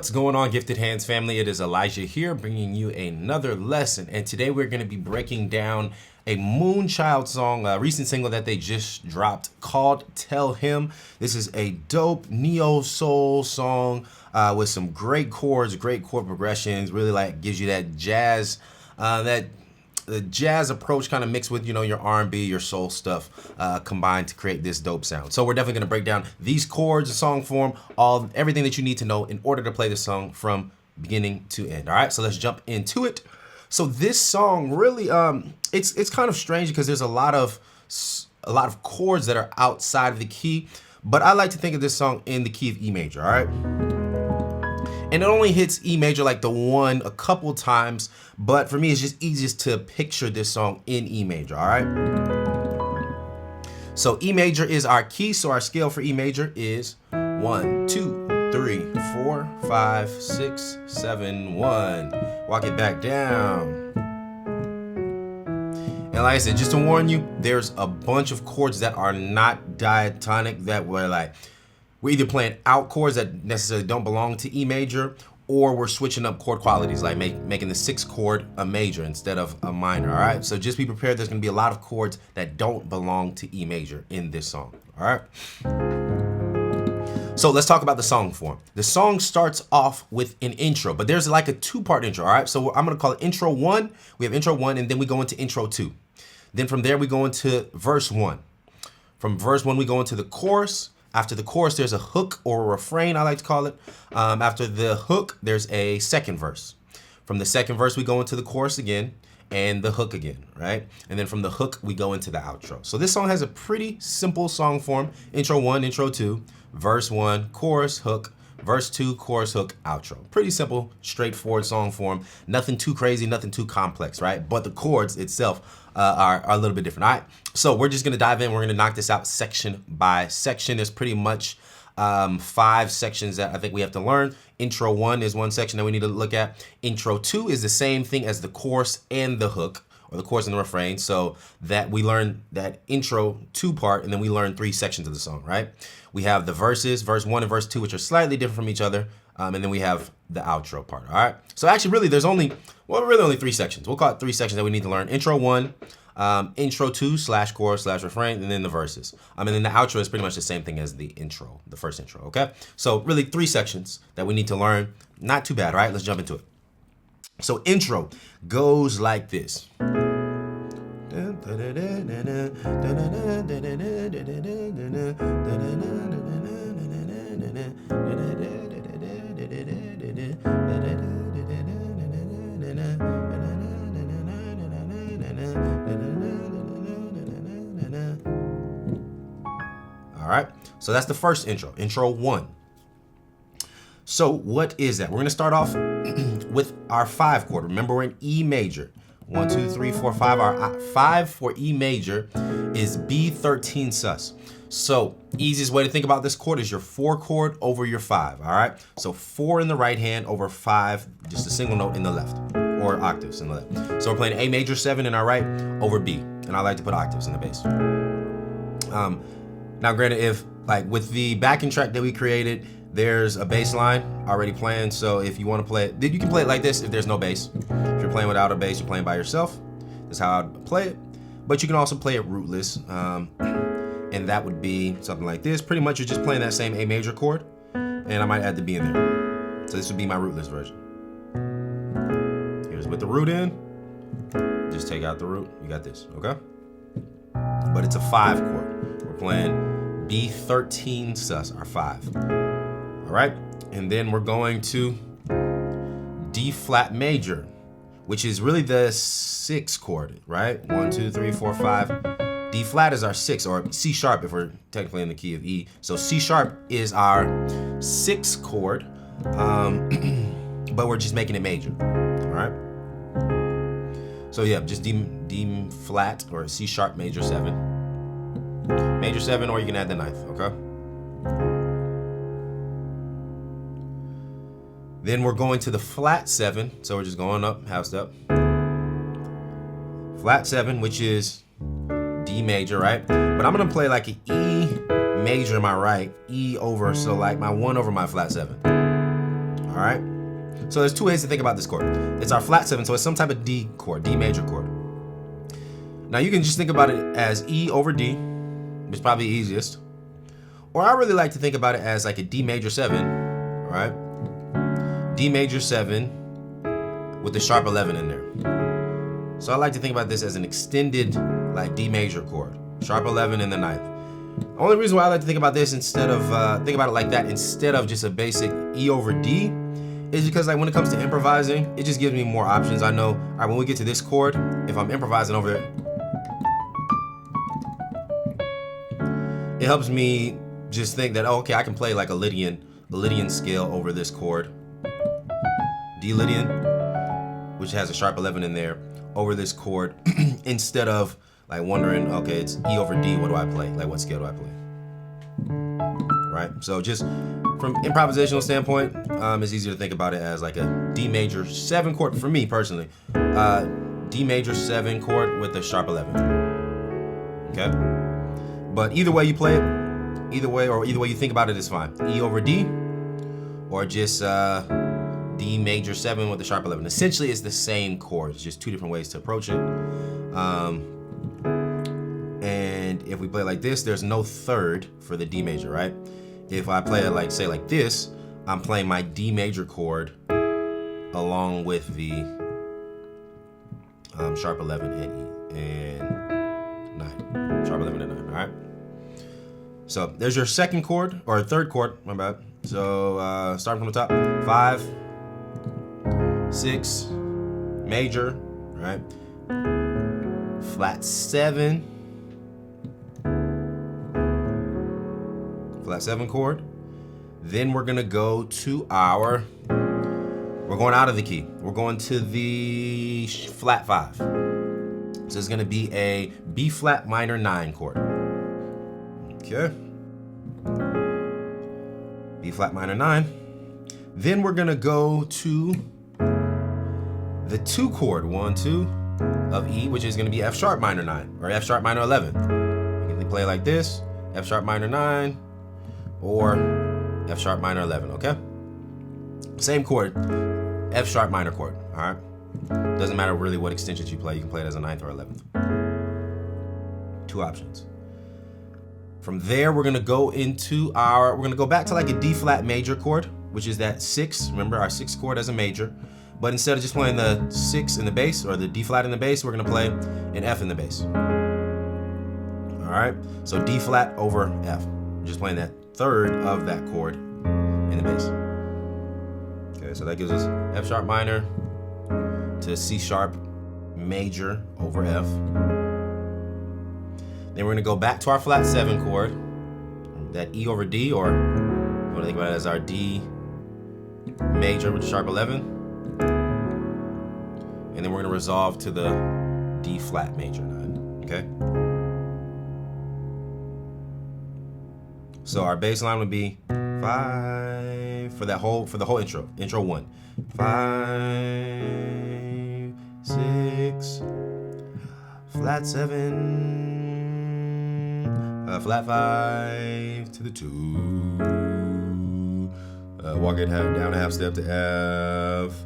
What's going on, Gifted Hands family? It is Elijah here bringing you another lesson, and today we're going to be breaking down a Moonchild song, a recent single that they just dropped called Tell Him. This is a dope neo soul song with some great chords, great chord progressions, really like gives you that jazz, the jazz approach kind of mixed with, you know, your R&B, your soul stuff combined to create this dope sound. So we're definitely going to break down these chords, the song form, everything that you need to know in order to play the song from beginning to end. All right, so let's jump into it. So this song really, it's kind of strange because there's a lot of chords that are outside of the key, but I like to think of this song in the key of E major. All right. And it only hits E major like the one a couple times, but for me, it's just easiest to picture this song in E major, all right? So E major is our key, so our scale for E major is 1, 2, 3, 4, 5, 6, 7, 1. Walk it back down. And like I said, just to warn you, there's a bunch of chords that are not diatonic that we're either playing out chords that necessarily don't belong to E major, or we're switching up chord qualities, like making the 6th chord a major instead of a minor, all right? So just be prepared. There's gonna be a lot of chords that don't belong to E major in this song, all right? So let's talk about the song form. The song starts off with an intro, but there's like a 2-part intro, all right? So I'm gonna call it intro 1. We have intro 1, and then we go into intro 2. Then from there, we go into verse 1. From verse 1, we go into the chorus. After the chorus, there's a hook or a refrain, I like to call it. After the hook, there's a second verse. From the second verse, we go into the chorus again and the hook again, right? And then from the hook, we go into the outro. So this song has a pretty simple song form. Intro 1, intro 2, verse 1, chorus, hook, verse 2, chorus, hook, outro. Pretty simple, straightforward song form. Nothing too crazy, nothing too complex, right? But the chords itself are a little bit different. All right, so we're just gonna dive in. We're gonna knock this out section by section. There's pretty much 5 sections that I think we have to learn. Intro 1 is one section that we need to look at. Intro 2 is the same thing as the chorus and the hook, or the chorus and the refrain, so that we learn that intro 2 part, and then we learn 3 sections of the song, right? We have the verses, verse 1 and verse 2, which are slightly different from each other, and then we have the outro part, all right? So actually, really, there's only 3 sections. We'll call it 3 sections that we need to learn. Intro 1, intro 2 / chorus / refrain, and then the verses. And then the outro is pretty much the same thing as the intro, the first intro, okay? So really 3 sections that we need to learn. Not too bad, all right? Let's jump into it. So intro goes like this. All right, so that's the first intro, intro 1. So what is that? We're gonna start off with our 5 chord. Remember, we're in E major. 1, 2, 3, 4, 5. Our 5 for E major is B13 sus. So easiest way to think about this chord is your 4 chord over your 5, all right? So 4 in the right hand over 5, just a single note in the left, or octaves in the left. So we're playing A major 7 in our right over B, and I like to put octaves in the bass. Now granted, if like with the backing track that we created, there's a bass line already playing, so if you want to play it, you can play it like this if there's no bass. If you're playing without a bass, you're playing by yourself. That's how I'd play it. But you can also play it rootless, and that would be something like this. Pretty much you're just playing that same A major chord, and I might add the B in there. So this would be my rootless version. Here's with the root in. Just take out the root. You got this, okay? But it's a 5 chord. We're playing B13 sus, our 5. All right, and then we're going to D flat major, which is really the 6th chord, right? 1, 2, 3, 4, 5. D flat is our 6, or C sharp if we're technically in the key of E. So C sharp is our 6th chord, but we're just making it major, all right? So yeah, just D flat or C sharp major 7. Major 7, or you can add the 9th, okay? Then we're going to the flat 7, so we're just going up, half step. Flat 7, which is D major, right? But I'm gonna play like an E major in my right, E over, so like my 1 over my flat 7. All right. So there's two ways to think about this chord. It's our flat 7, so it's some type of D chord, D major chord. Now you can just think about it as E over D, which is probably the easiest. Or I really like to think about it as like a D major 7, all right? D major 7 with the sharp 11 in there. So I like to think about this as an extended like D major chord, sharp 11 in the ninth. Only reason why I like to think about this instead of think about it like that instead of just a basic E over D is because like when it comes to improvising, it just gives me more options. I know, all right, when we get to this chord, if I'm improvising over it, it helps me just think that, oh, okay, I can play like a Lydian scale over this chord, D Lydian, which has a sharp 11 in there, over this chord, instead of like wondering, okay, it's E over D, what do I play? Like what scale do I play? Right? So just from improvisational standpoint, it's easier to think about it as like a D major 7 chord for me personally. D major 7 chord with a sharp 11. Okay? But either way you play it, either way you think about it is fine. E over D, or just D major 7 with the sharp 11. Essentially, it's the same chord. It's just two different ways to approach it. And if we play like this, there's no third for the D major, right? If I play it like, say like this, I'm playing my D major chord along with the sharp 11 and E and 9. Sharp 11 and 9, all right? So there's your second chord, or third chord, my bad. So starting from the top, 5, 6, major, right? Flat 7, flat 7 chord. Then we're gonna go to our, we're going out of the key. We're going to the flat 5. So it's gonna be a B flat minor 9 chord. Okay. B flat minor 9. Then we're gonna go to the 2 chord, 1, 2 of E, which is gonna be F sharp minor 9 or F sharp minor 11. You can play like this, F sharp minor 9 or F sharp minor 11, okay? Same chord, F sharp minor chord, all right? Doesn't matter really what extensions you play, you can play it as a 9th or 11th. 2 options. From there, we're gonna go into our, we're gonna go back to like a D flat major chord, which is that 6, remember our 6th chord as a major, but instead of just playing the 6 in the bass or the D flat in the bass, we're gonna play an F in the bass. All right, so D flat over F. We're just playing that third of that chord in the bass. Okay, so that gives us F sharp minor to C sharp major over F. Then we're gonna go back to our flat 7 chord, that E over D, or you wanna think about it as our D major with the sharp 11. And then we're gonna resolve to the D flat major 9, okay? So our bass line would be 5 for the whole intro, intro 1. 5, 6, flat 7, flat 5 to the 2, walk it down a half step to F,